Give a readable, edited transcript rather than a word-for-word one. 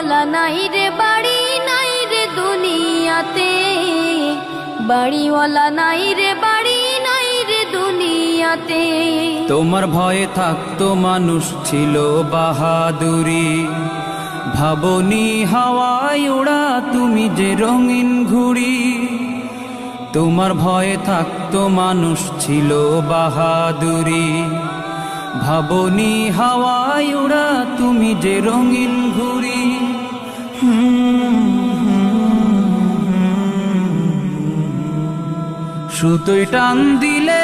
বাড়িওয়ালা নাই রে বাড়ি নাই রে দুনিয়াতে, বাড়িওয়ালা নাই রে বাড়ি নাই রে দুনিয়াতে। তোমার ভয়ে থাকতো মানুষ ছিল বাহাদুরি, ভাবনি হাওয়ায় ওড়া তুমি যে রঙিন ঘুড়ি। তোমার ভয়ে থাকতো মানুষ ছিল বাহাদুরি, ভাবনি হাওয়ায় ওড়া তুমি যে রঙিন ঘুড়ি। সুতোয় টান দিলে